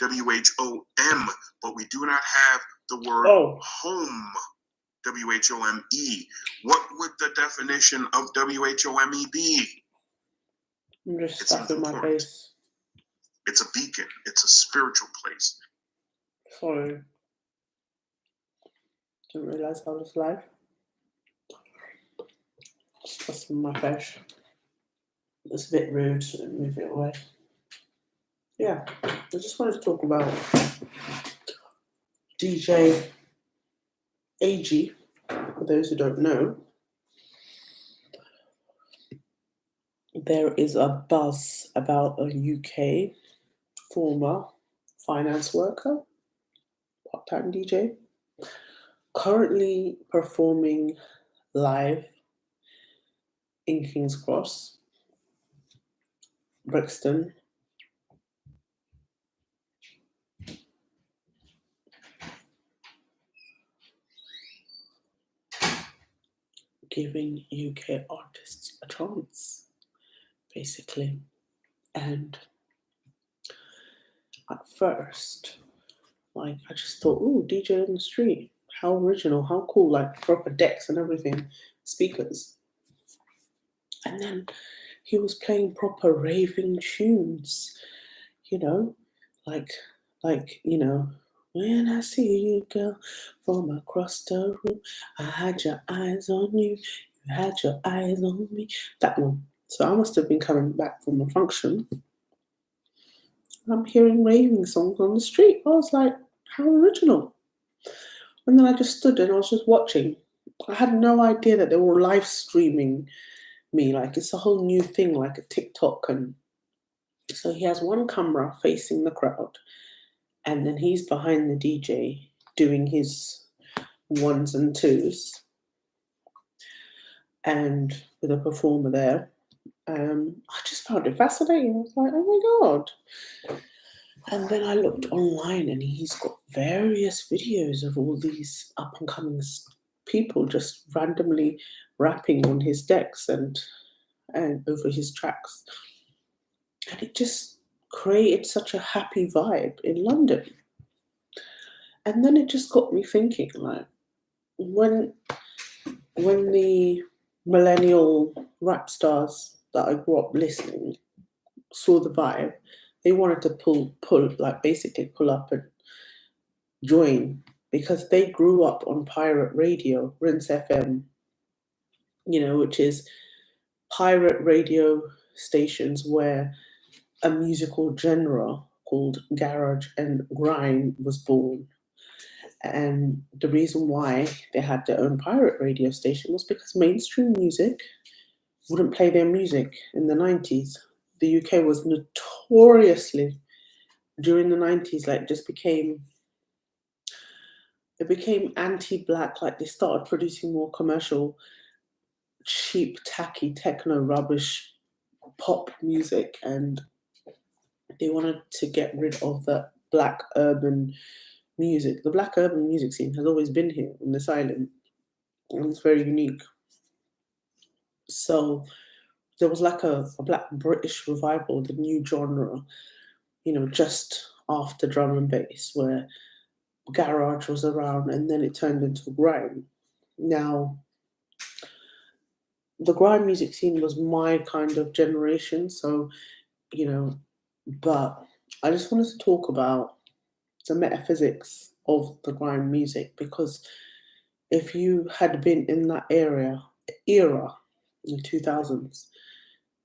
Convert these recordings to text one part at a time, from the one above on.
WHOM, but we do not have the word home, WHOME. What would the definition of WHOME be? I'm just stuffing my face. It's a beacon. It's a spiritual place. Sorry. Didn't realize I was live. Stuffing my face. It's a bit rude, so move it away. Yeah, I just wanted to talk about DJ AG. For those who don't know, there is a buzz about a UK former finance worker, part-time DJ, currently performing live in King's Cross, Brixton, giving UK artists a chance, basically. And at first, I just thought, oh, DJ in the street, how original, how cool, like proper decks and everything, speakers. And then he was playing proper raving tunes, like, when I see you, girl, from across the room, I had your eyes on you, you had your eyes on me. That one. So I must have been coming back from a function. I'm hearing raving songs on the street. I was like, how original. And then I just stood and I was just watching. I had no idea that they were live streaming me. Like, it's a whole new thing, like a TikTok. And so he has one camera facing the crowd, and then he's behind the DJ doing his ones and twos, and with a performer there. I just found it fascinating. I was like, oh my God. And then I looked online and he's got various videos of all these up and coming people just randomly rapping on his decks and over his tracks. And it just created such a happy vibe in London. And then it just got me thinking, like, when the millennial rap stars that I grew up listening saw the vibe, they wanted to pull up and join, because they grew up on pirate radio, Rinse FM, which is pirate radio stations where a musical genre called garage and grime was born. And the reason why they had their own pirate radio station was because mainstream music wouldn't play their music in the 90s. The UK was notoriously, during the 90s, it became anti-black. Like, they started producing more commercial, cheap, tacky, techno rubbish pop music, and they wanted to get rid of the black urban music. The black urban music scene has always been here on this island, and it's very unique. So there was like a black British revival, the new genre, just after drum and bass, where garage was around, and then it turned into grime. Now, the grime music scene was my kind of generation, so, but I just wanted to talk about the metaphysics of the grime music, because if you had been in that era in the 2000s,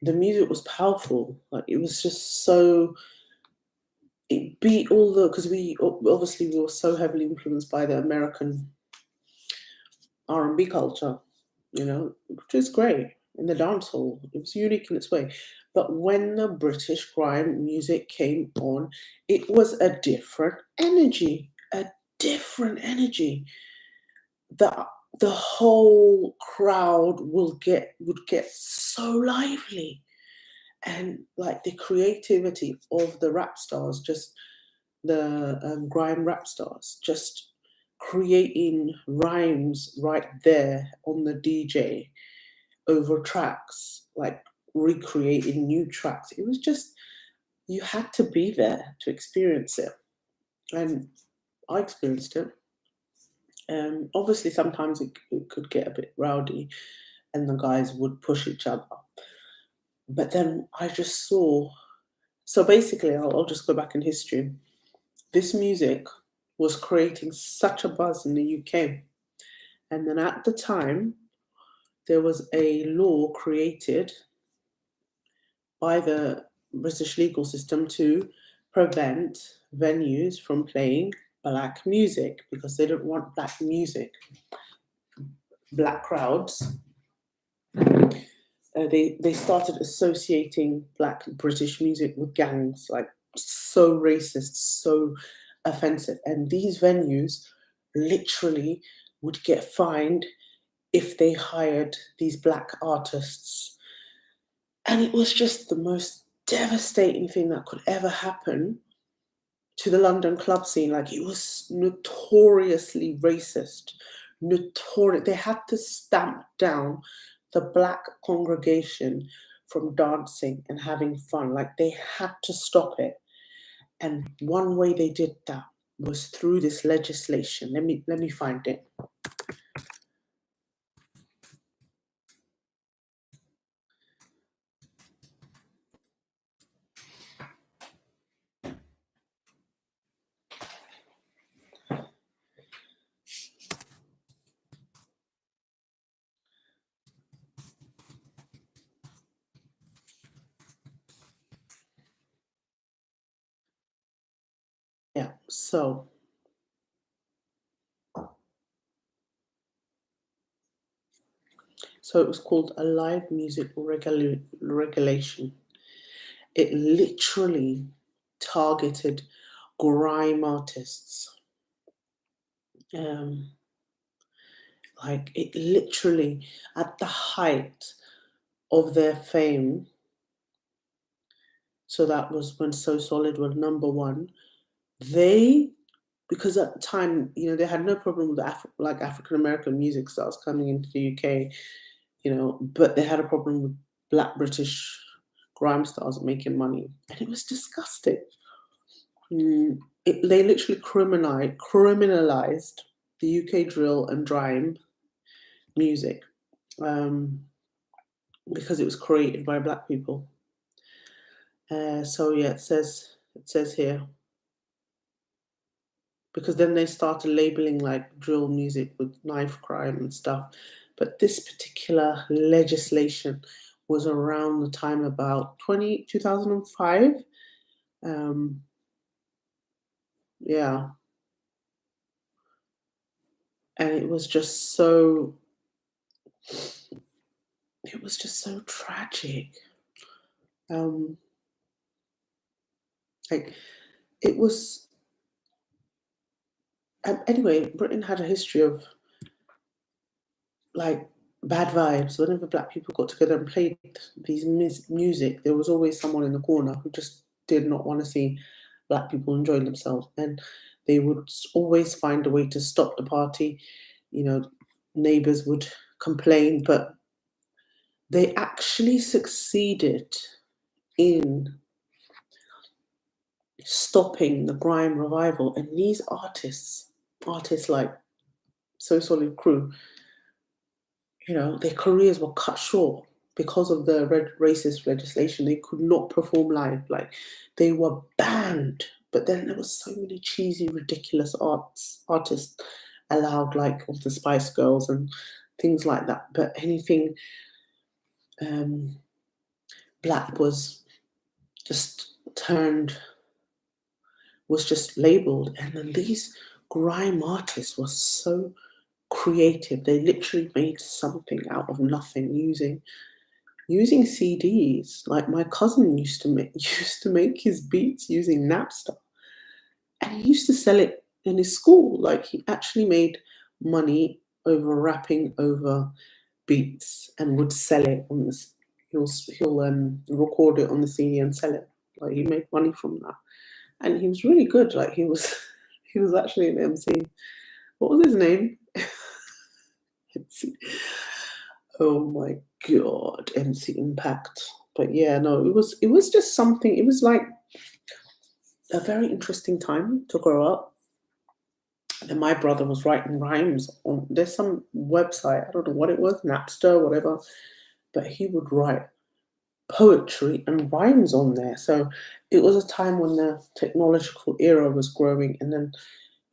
the music was powerful. Like, it was just so, it beat because we were so heavily influenced by the American R&B culture, which is great in the dance hall. It was unique in its way. But when the British grime music came on, it was a different energy. The whole crowd would get so lively. And like the creativity of the rap stars, just the grime rap stars, just creating rhymes right there on the DJ over tracks, like recreating new tracks. It was just, you had to be there to experience it. and I experienced it. Obviously, sometimes it could get a bit rowdy, and the guys would push each other. But then I just saw. So basically, I'll just go back in history. This music was creating such a buzz in the UK, and then at the time, there was a law created by the British legal system to prevent venues from playing black music because they don't want black music. Black crowds. They started associating black British music with gangs, like so racist, so offensive. And these venues literally would get fined if they hired these black artists. And it was just the most devastating thing that could ever happen to the London club scene. Like, it was notoriously racist. Notorious. They had to stamp down the black congregation from dancing and having fun. Like, they had to stop it. And one way they did that was through this legislation. Let me find it. Yeah, so it was called a live music regulation. It literally targeted grime artists. Like, it literally, at the height of their fame, so that was when So Solid was number one, because at the time, they had no problem with African American music stars coming into the UK, but they had a problem with black British grime stars making money, and it was disgusting. They literally criminalized the UK drill and grime music, because it was created by black people. So yeah, it says here, because then they started labeling like drill music with knife crime and stuff. But this particular legislation was around the time about 2005. Yeah. And it was just so tragic. Like, it was. Anyway, Britain had a history of like bad vibes. Whenever black people got together and played these music, there was always someone in the corner who just did not want to see black people enjoying themselves, and they would always find a way to stop the party. Neighbors would complain, but they actually succeeded in stopping the grime revival. And these artists like So Solid Crew, their careers were cut short because of the racist legislation. They could not perform live. Like, they were banned. But then there was so many cheesy, ridiculous artists allowed, like of the Spice Girls and things like that. But anything black was just labeled. And then these grime artists were so creative. They literally made something out of nothing using CDs. Like, my cousin used to make his beats using Napster, and he used to sell it in his school. Like, he actually made money over rapping over beats and would sell it on this. He'll record it on the CD and sell it. Like, he made money from that, and he was really good. Like, he was actually an MC. What was his name? Oh my god, MC Impact. But yeah, no, it was just something. It was like a very interesting time to grow up. And my brother was writing rhymes on, there's some website, I don't know what it was, Napster, whatever, but he would write poetry and rhymes on there. So it was a time when the technological era was growing, and then,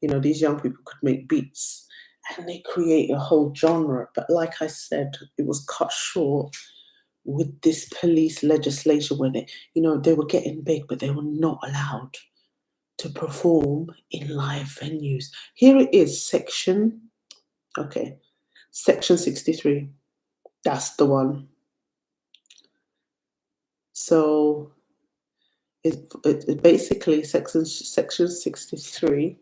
you know, these young people could make beats and they create a whole genre. But like I said, it was cut short with this police legislation where they, you know, they were getting big, but they were not allowed to perform in live venues. Here it is, section 63. That's the one. So it basically, section 63,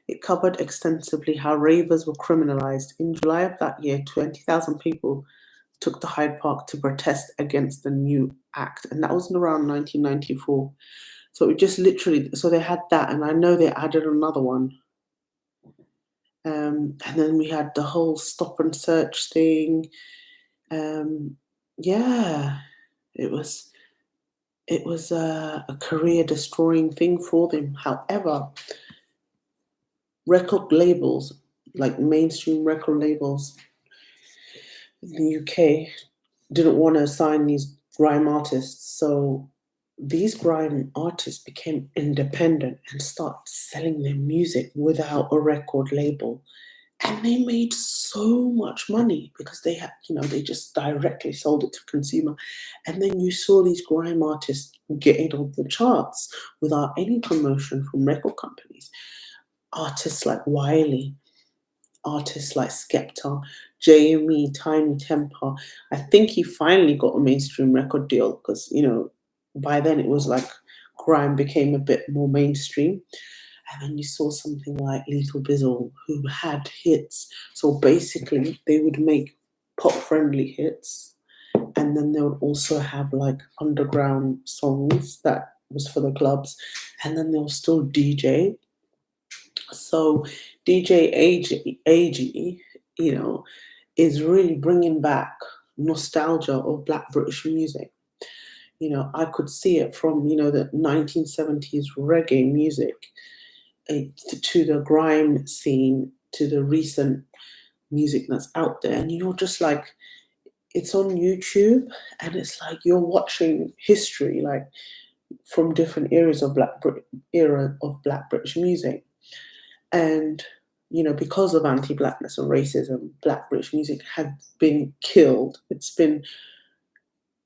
it covered extensively how ravers were criminalized. In July of that year, 20,000 people took to Hyde Park to protest against the new act, and that was around 1994. So it just literally, so they had that, and I know they added another one. And then we had the whole stop and search thing. Yeah, it was a career destroying thing for them. However, record labels, like mainstream record labels in the UK, didn't want to sign these grime artists. So these grime artists became independent and started selling their music without a record label. And they made so much money because they had, you know, they just directly sold it to consumer. And then you saw these grime artists getting on the charts without any promotion from record companies. Artists like Wiley, artists like Skepta, JME, Tiny Temper. I think he finally got a mainstream record deal because, you know, by then it was like grime became a bit more mainstream. And then you saw something like Lethal Bizzle, who had hits. So basically, they would make pop-friendly hits, and then they would also have like underground songs that was for the clubs, and then they'll still DJ. So DJ AG, you know, is really bringing back nostalgia of Black British music. You know, I could see it from, you know, the 1970s reggae music to the grime scene, to the recent music that's out there. And you're just like, it's on YouTube, and it's like you're watching history, like from different eras of Black British music. And, you know, because of anti-Blackness and racism, Black British music had been killed. It's been,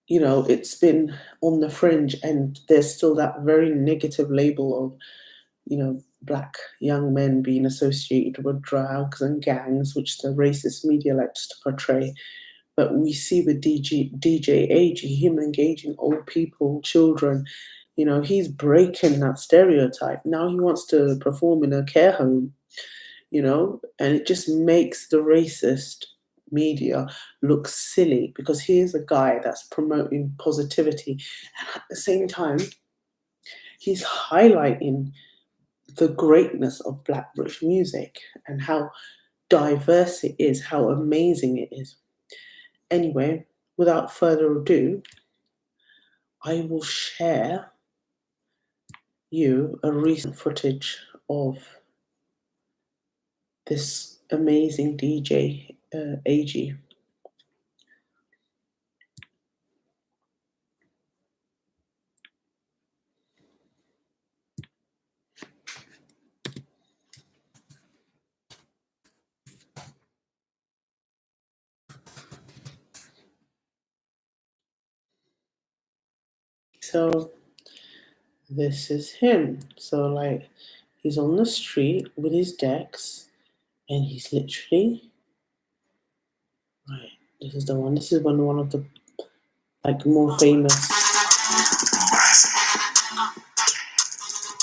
you know, it's been on the fringe, and there's still that very negative label of, you know, Black young men being associated with drugs and gangs, which the racist media likes to portray. But we see with DJ AG, him engaging old people, children, you know, he's breaking that stereotype. Now he wants to perform in a care home, you know, and it just makes the racist media look silly because here's a guy that's promoting positivity, and at the same time, he's highlighting the greatness of Black British music and how diverse it is, how amazing it is. Anyway, without further ado, I will share you a recent footage of this amazing DJ AG. So this is him. So like he's on the street with his decks, and he's literally right. This is the one. This is one of the like more famous.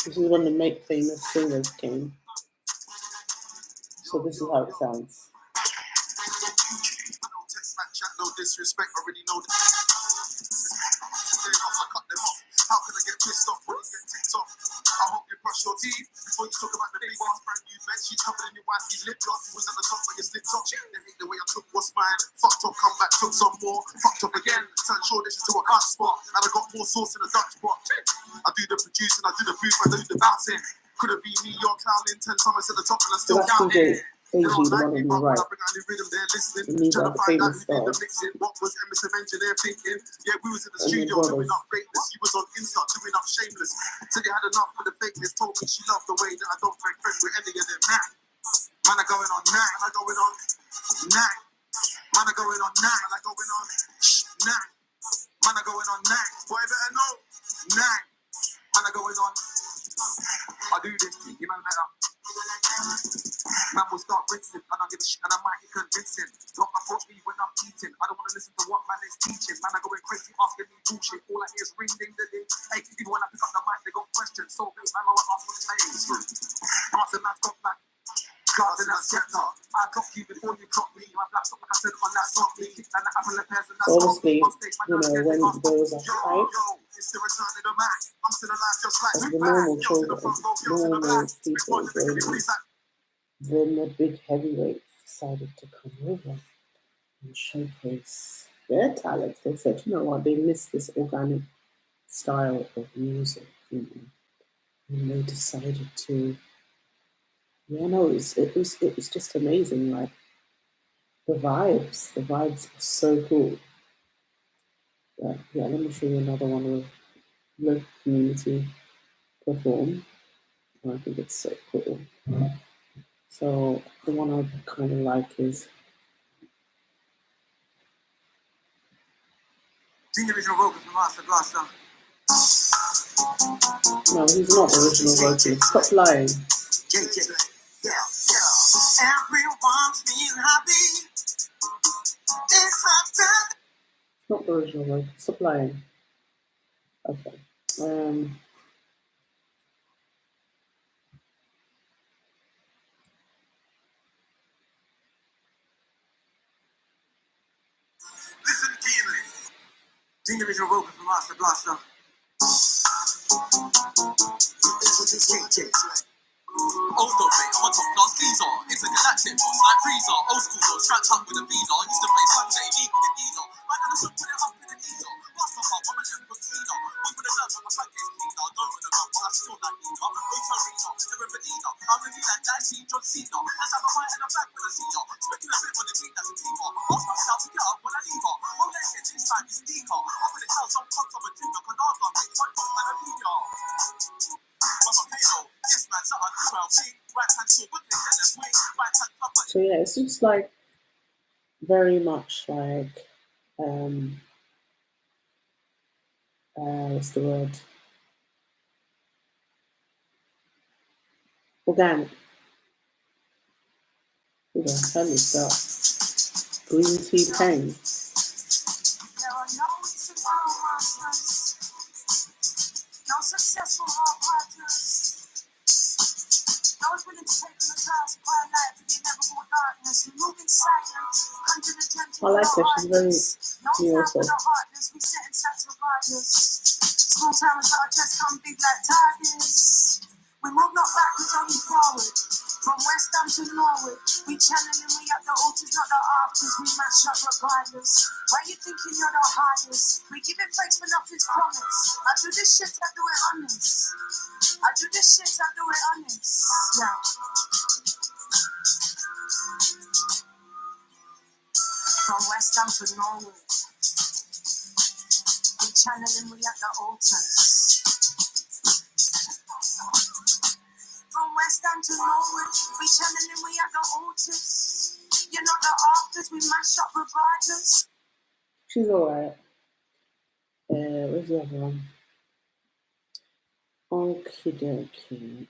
This is when the famous singers came. So this is how it sounds. No disrespect, already know How can I get pissed off when you get ticked off? I hope you brush your teeth before you talk about the big boss. Brand new bed sheets covered in your wife's lip gloss. You was at the top but you slipped off. They hate the way I took what's mine. Fucked up, come back, took some more. Fucked up again, turned Shoreditch into a gun spot. And I got more sauce in a Dutch pot. I do the producing, I do the booth, I do the bouncing. Could have been me, you're clowning 10 summers at the top and I'm still down there. AG, the one on the right. Listening, these trying are to the find out famous who did the stars. mixing. What was Emerson engineer thinking? Yeah, we was in the And studio their doing brothers. up greatness. You was on Insta doing up shameless. Said you had enough for the fakeness. Told me she loved the way that I don't break friends with any of them. Man are going on nine. Man are going on nine. Man are going on nine. Man are going on nine. Man are going on nine. Boy, better know nine. Man are going on. I do this, you know better. Man will start rinsing, and I give a shit, and I might get convincing. Don't approach me when I'm eating. I don't want to listen to what man is teaching. Man, I going crazy, asking me bullshit. All I hear is ring, ding, ding, ding. Hey, even when I pick up the mic, they got questions. So big, man, I want to ask what plays through. Answer, man, got back. Cards and that scepter. I clock you before you clock me. My black like I said on that song. Me kicked and the apple of pears and that's Obviously, on stage, you know, when there was a hype, it's the return of the Mac. I'm still alive just like of the normal children, normal people growing up, then the big heavyweights decided to come over and showcase their talents. They said, you know what, they missed this organic style of music, you know, and they decided to. Yeah, no, it was just amazing. Like the vibes were so cool. But yeah, let me show you another one of local community perform. I think it's so cool. So the one I kind of like is. No, he's not original vocalist. Stop lying. Everyone's being happy. Not the original vocalist. Stop lying. Okay. Listen keenly. Senior original vocalist from Master Blaster. Old dog, mate, I'm a top class geezer. Intergalactic, boss like freezer. Old school though, strapped up with a visa. Used to play Sunday, league with a dealer. I got a put it up in the diesel. Master pump, I'm a left cleaner. One for the love, I'm a pancake cleaner. Don't run around, but I still like Nina. Otarina, never Medina. I'm really like Dicey, John Cena. Let's have a fight in the back when I see her. Specking a bit on the team, that's a teamer. Ask myself to get up when I leave her. I'm letting this time, it's deeper. I'm gonna tell some cunts I'm a junior. Cause I've done it, one man, I need ya. So yeah, it's just like very much like what's the word? Organic. You know, tell me stuff. Green tea pain. No successful hard partners. Those willing to take on the task of our life to the inevitable darkness. We move in silence, under the gentle. I like her, she's very no beautiful. time for the heartless, we set in sets regardless. Small towns are just come big like targets. We move not backwards, only forward. From West Ham to Norwood, we challenge and we at the altars, not the afters. We mash up regardless. Why you thinking you're the hardest? We give it thanks for nothing's promise. I do this shit, I do it honest. I do this shit, I do it honest. Yeah. From West Ham to Norwood, we channel and we at the altars. From West Ham to Norwood, we channel and we at the altars. You're not the afters, we mash up regardless. She's alright. Where's the other one? Okie dokie.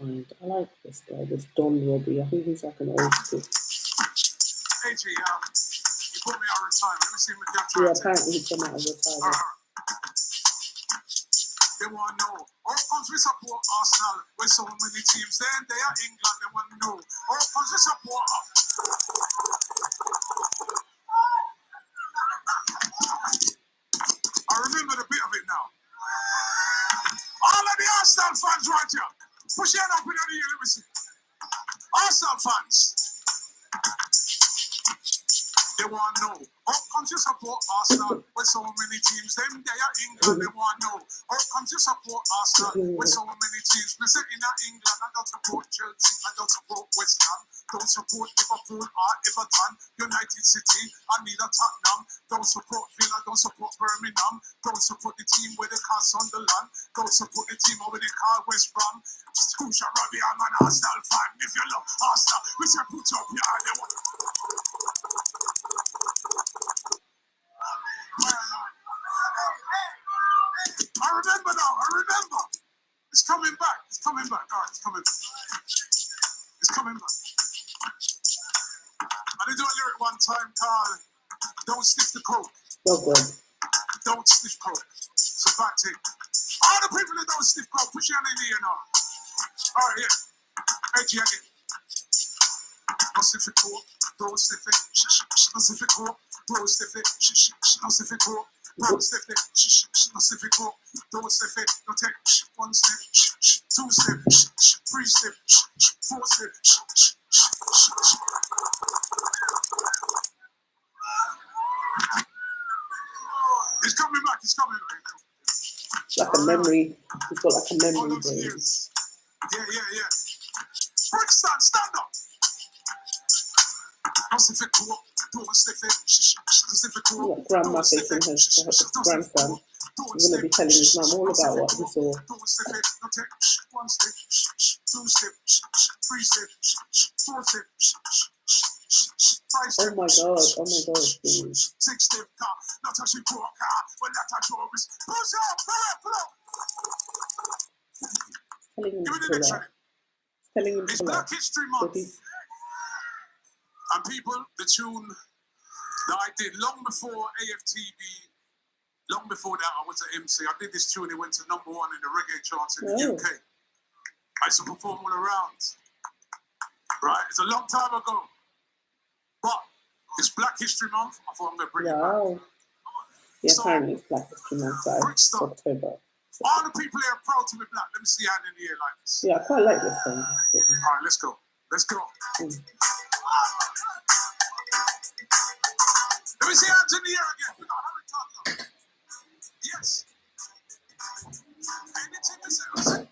I like this guy, this Don Robbie. I think he's like an old school. Hey G, you put me out of retirement. Let me see what they're Yeah, apparently he's come out of retirement. They want to know. All fans we support Arsenal. With so many teams then they are England. They want to know. All fans we support. I remember the bit of it now. Arsenal fans right here. Push your hand up in the air, let me see. Arsenal fans. They want to know. How comes you support Arsenal with so many teams? Them they are England, they want to know. How comes you support Arsenal with so many teams? Me say in England, I don't support Chelsea, I don't support West Ham, don't support Liverpool or Everton, United City, and neither Tottenham, don't support Villa, don't support Birmingham, don't support the team where they call Sunderland, don't support the team where they call West Brom. Scotia Robbie, I'm an Arsenal fan. If you love Arsenal, we say put up your hand. I remember now, I remember. It's coming back, it's coming back. All right, it's coming back. It's coming back. I did do a lyric one time called Don't Sniff the Coke. Oh, good. Don't sniff coke. It's a bad thing. All the people that don't sniff coke, put your hand in the air now. All right, yeah. Edgy again. Don't sniff the coke. Don't sniff it. Don't sniff the coke. Don't sniff it. Don't sniff the coke. Don't sniff it. Don't sniff it. Don't sniff it. Don't take one sniff, two sniff, three sniff, four sniff. It's coming back. It's coming back. It's like a memory. It's got like a memory All those brain. years. Yeah. Brixton, stand up. Don't sniff it, cool. Don't sniff it. Don't sniff it, cool. Like grandma facing her grandson. He's going to be telling his mum all about what he saw. Don't sniff it. Don't take one sniff, two sniff, three sniff, four sniff, five sniff. Oh my god, please. Six sniff car, not touching poor car, when that touch always. Push up, pull up. Telling him Give me to the next pull one. up. Telling him It's to pull Black up. History So Month. he's And people, the tune that I did long before AFTV, long before that I was at MC, I did this tune, it went to #1 in the reggae charts in the UK. I used to perform all around. Right? It's a long time ago. But it's Black History Month, I thought I'm going to bring it back. wow. Yeah, So, apparently it's Black History Month, so it's Brixton. October. All the people here are proud to be black. Let me see your hand in the air like this. Yeah, I quite like this song. All right, let's go. Let's go. Mm. Let me see your hands in the air again. We got Harry Toddler. Yes. Anything to say?